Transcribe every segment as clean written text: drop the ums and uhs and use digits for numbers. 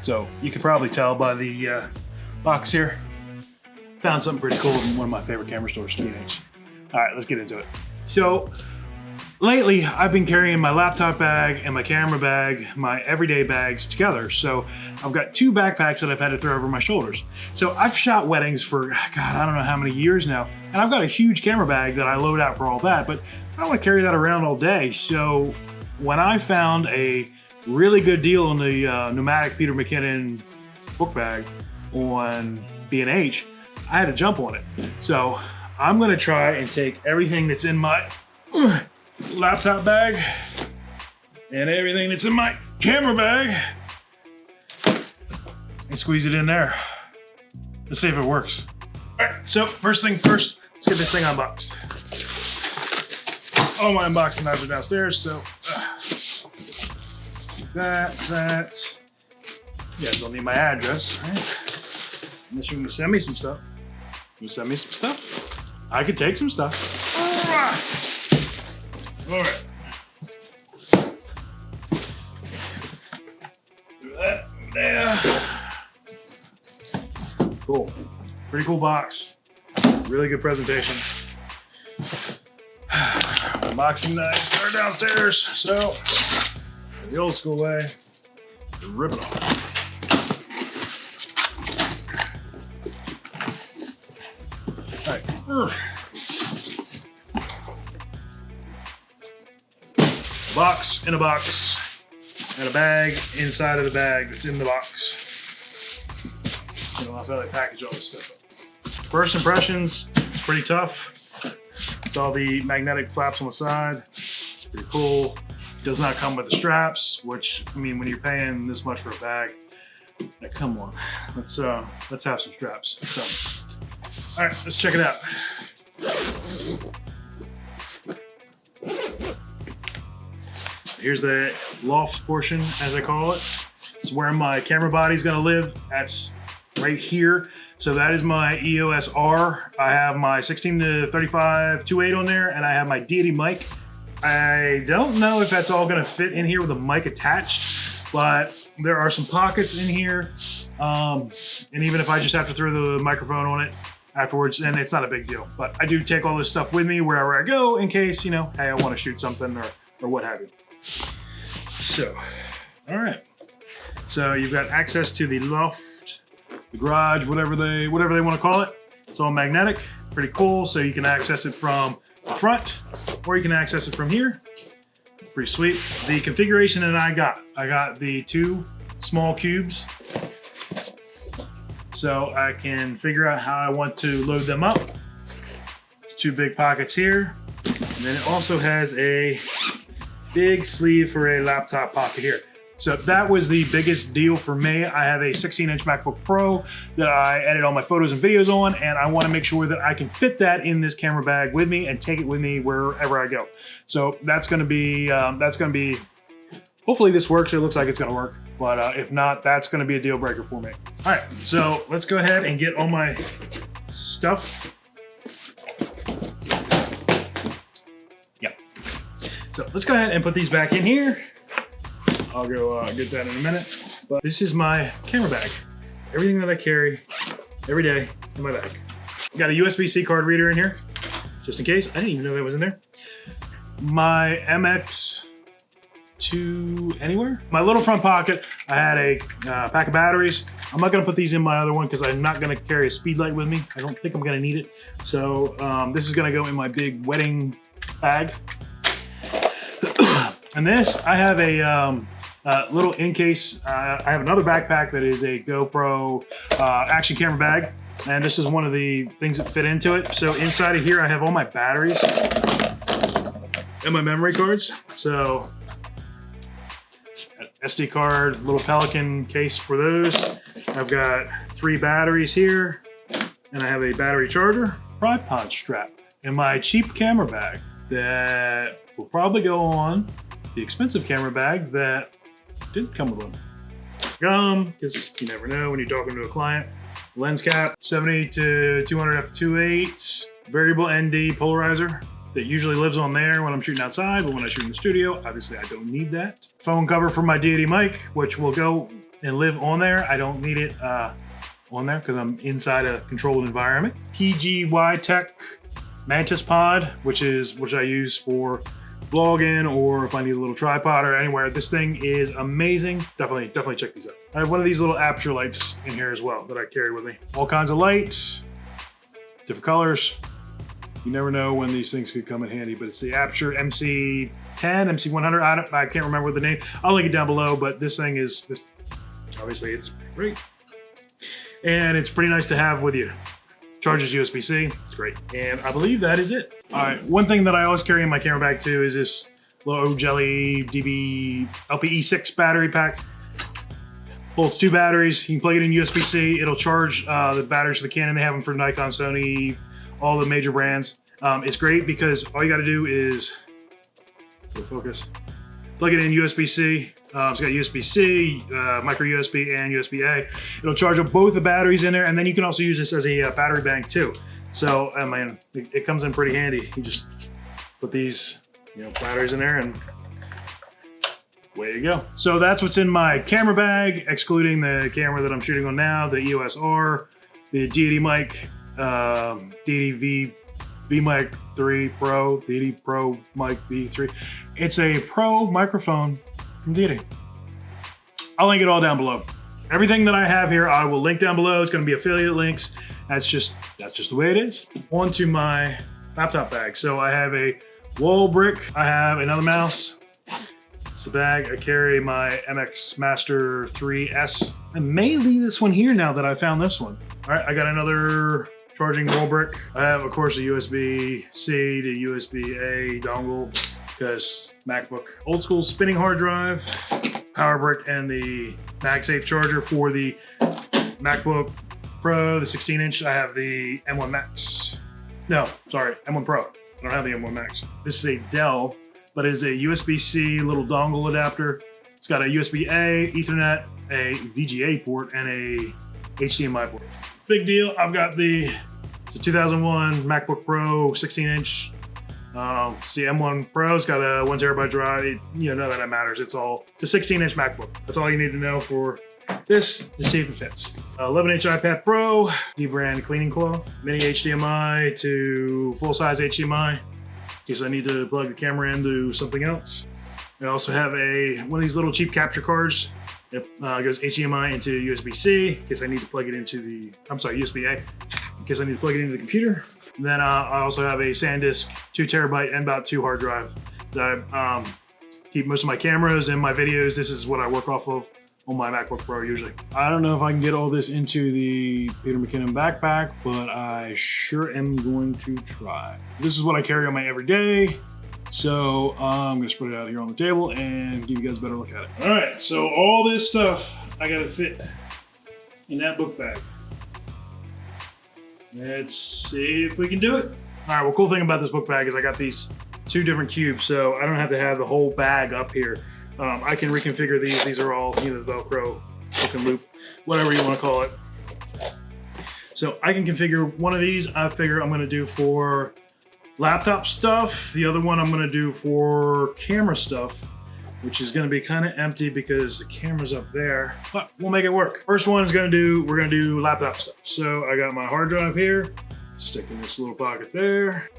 So you can probably tell by the box here. Found something pretty cool in one of my favorite camera stores, teenage. All right, let's get into it. So lately, I've been carrying my laptop bag and my camera bag, my everyday bags together. So I've got two backpacks that I've had to throw over my shoulders. So I've shot weddings for, God, I don't know how many years now. And I've got a huge camera bag that I load out for all that, but I don't want to carry that around all day. So when I found a really good deal on the Nomatic Peter McKinnon book bag on B&H, I had to jump on it. So I'm gonna try and take everything that's in my laptop bag and everything that's in my camera bag and squeeze it in there. Let's see if it works. All right, so first thing first, let's get this thing unboxed. All my unboxing knives are downstairs, so that. You guys don't need my address, right? Unless you can send me some stuff. You send me some stuff? I could take some stuff. All right. Do that there. Cool. Pretty cool box. Really good presentation. Unboxing knives are downstairs, so the old school way, rip it off. All right. A box in a box, and a bag inside of the bag that's in the box. You know, I feel like package all this stuff up. First impressions, it's pretty tough. It's all the magnetic flaps on the side. It's pretty cool. It does not come with the straps, which, I mean, when you're paying this much for a bag, like, come on, let's have some straps. So, all right, let's check it out. Here's the loft portion, as I call it. It's where my camera body's gonna live. That's right here. So that is my EOS R. I have my 16 to 35 2.8 on there, and I have my Deity mic. I don't know if that's all gonna fit in here with a mic attached, but there are some pockets in here. And even if I just have to throw the microphone on it afterwards, and it's not a big deal. But I do take all this stuff with me wherever I go in case, you know, hey, I wanna shoot something or what have you. So, all right. So you've got access to the loft, the garage, whatever they want to call it. It's all magnetic, pretty cool. So you can access it from the front, or you can access it from here. Pretty sweet. The configuration that I got the two small cubes, so I can figure out how I want to load them up. There's two big pockets here, and then it also has a big sleeve for a laptop pocket here. So that was the biggest deal for me. I have a 16-inch MacBook Pro that I edit all my photos and videos on, and I want to make sure that I can fit that in this camera bag with me and take it with me wherever I go. So that's going to be, hopefully this works. It looks like it's going to work, but if not, that's going to be a deal breaker for me. All right, so let's go ahead and get all my stuff. So let's go ahead and put these back in here. I'll go get that in a minute. But this is my camera bag. Everything that I carry every day in my bag. Got a USB-C card reader in here, just in case. I didn't even know that was in there. My MX2 anywhere. My little front pocket, I had a pack of batteries. I'm not gonna put these in my other one because I'm not gonna carry a speed light with me. I don't think I'm gonna need it. So this is gonna go in my big wedding bag. And this, I have a little in case. I have another backpack that is a GoPro action camera bag. And this is one of the things that fit into it. So inside of here, I have all my batteries and my memory cards. So SD card, little Pelican case for those. I've got 3 batteries here, and I have a battery charger, tripod strap, and my cheap camera bag that will probably go on the expensive camera bag that didn't come with one. Gum, because you never know when you're talking to a client. Lens cap, 70 to 200 f2.8, variable ND polarizer, that usually lives on there when I'm shooting outside, but when I shoot in the studio, obviously I don't need that. Phone cover for my deity mic, which will go and live on there. I don't need it on there because I'm inside a controlled environment. PGY Tech Mantis Pod, which I use for vlogging, or if I need a little tripod or anywhere. This thing is amazing. Definitely check these out. I have one of these little aperture lights in here as well that I carry with me. All kinds of lights, different colors. You never know when these things could come in handy, but it's the Aperture MC10, MC100. I can't remember the name. I'll link it down below, but this thing is, obviously it's great. And it's pretty nice to have with you. Charges USB-C, it's great. And I believe that is it. All right, one thing that I always carry in my camera bag too is this low jelly DB LPE6 battery pack. Holds 2 batteries. You can plug it in USB-C. It'll charge the batteries for the Canon. They have them for Nikon, Sony, all the major brands. It's great because all you got to do is focus. Plug it in USB-C. It's got USB-C, micro USB, and USB-A. It'll charge up both the batteries in there, and then you can also use this as a battery bank too. So, I mean, it comes in pretty handy. You just put these, batteries in there, and away you go. So that's what's in my camera bag, excluding the camera that I'm shooting on now, the EOS R, the deity mic, deity V-Mic 3 Pro, deity Pro Mic V3. It's a pro microphone from deity. I'll link it all down below. Everything that I have here, I will link down below. It's going to be affiliate links. That's just the way it is. On to my laptop bag. So I have a wall brick. I have another mouse. It's the bag. I carry my MX Master 3S. I may leave this one here now that I found this one. All right, I got another charging wall brick. I have, of course, a USB-C to USB-A dongle because MacBook. Old school spinning hard drive, power brick, and the MagSafe charger for the MacBook Pro, the 16-inch. I have the M1 Max. No, sorry, M1 Pro. I don't have the M1 Max. This is a Dell, but it is a USB-C little dongle adapter. It's got a USB-A, Ethernet, a VGA port, and a HDMI port. Big deal. I've got the 2001 MacBook Pro 16-inch. It's the M1 Pro. It's got a 1 terabyte drive. None of that matters. It's a 16-inch MacBook. That's all you need to know for this to see if it fits. 11-inch iPad Pro, D-brand cleaning cloth, mini HDMI to full-size HDMI in case I need to plug the camera into something else. I also have one of these little cheap capture cards. It goes HDMI into USB-C in case I need to plug it into USB-A in case I need to plug it into the computer. And then I also have a SanDisk 2 terabyte M.2 hard drive that I keep most of my cameras and my videos. This is what I work off of on my MacBook Pro usually. I don't know if I can get all this into the Peter McKinnon backpack, but I sure am going to try. This is what I carry on my everyday. So I'm gonna spread it out here on the table and give you guys a better look at it. All right, so all this stuff I gotta fit in that book bag. Let's see if we can do it. All right, well, cool thing about this book bag is I got these 2 different cubes, so I don't have to have the whole bag up here. I can reconfigure these. These are all, the Velcro hook and loop, whatever you want to call it. So I can configure one of these. I figure I'm gonna do for laptop stuff. The other one I'm gonna do for camera stuff, which is gonna be kind of empty because the camera's up there, but we'll make it work. First one is we're gonna do laptop stuff. So I got my hard drive here, stick in this little pocket there.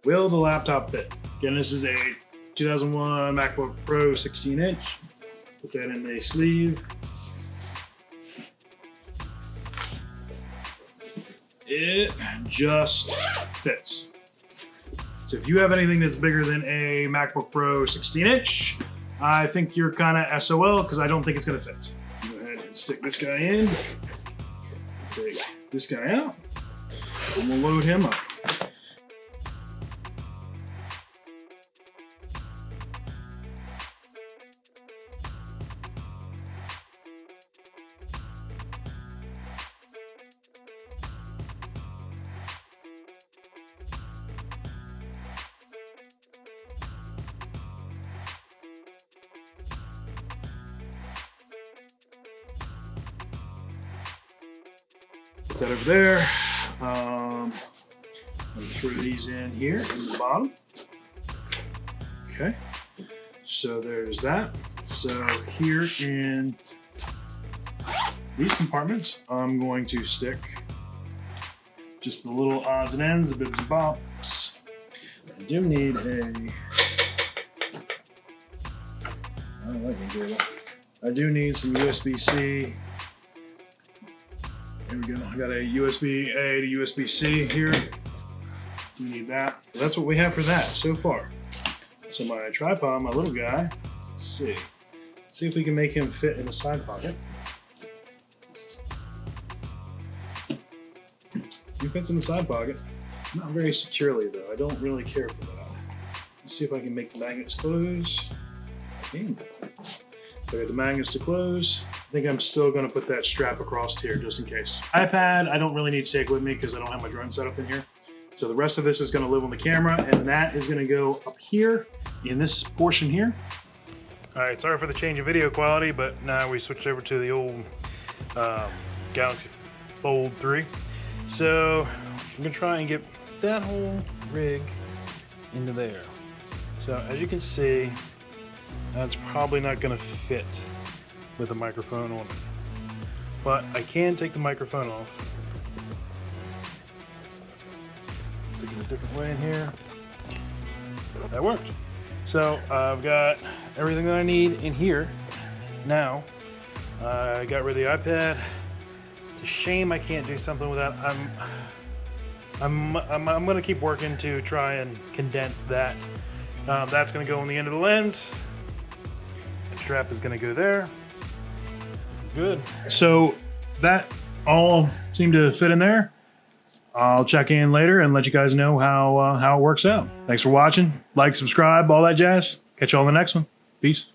Will the laptop fit? Again, this is a 2001 MacBook Pro 16-inch. Put that in the sleeve. It just fits. So if you have anything that's bigger than a MacBook Pro 16-inch, I think you're kind of SOL because I don't think it's gonna fit. Go ahead and stick this guy in. Take this guy out, and we'll load him up. Put that over there. I'm gonna throw these in here in the bottom. Okay, so there's that. So here in these compartments, I'm going to stick just the little odds and ends, the bibs and bops. I do need I do need some USB-C. Here we go. I got a USB-A to USB-C here. You need that. That's what we have for that so far. So my tripod, my little guy, let's see. See if we can make him fit in the side pocket. He fits in the side pocket. Not very securely though. I don't really care for that. Let's see if I can make the magnets close. Okay. So I got the magnets to close. I think I'm still gonna put that strap across here just in case. iPad, I don't really need to take with me because I don't have my drone set up in here. So the rest of this is gonna live on the camera, and that is gonna go up here in this portion here. All right, sorry for the change in video quality, but now we switched over to the old Galaxy Fold 3. So I'm gonna try and get that whole rig into there. So as you can see, that's probably not gonna fit with a microphone on it. But I can take the microphone off. Stick it a different way in here. That worked. So I've got everything that I need in here. Now, I got rid of the iPad. It's a shame I can't do something with that. I'm gonna keep working to try and condense that. That's gonna go on the end of the lens. The strap is gonna go there. Good. So that all seemed to fit in there. I'll check in later and let you guys know how it works out. Thanks for watching. Like, subscribe, all that jazz. Catch you all in the next one. Peace.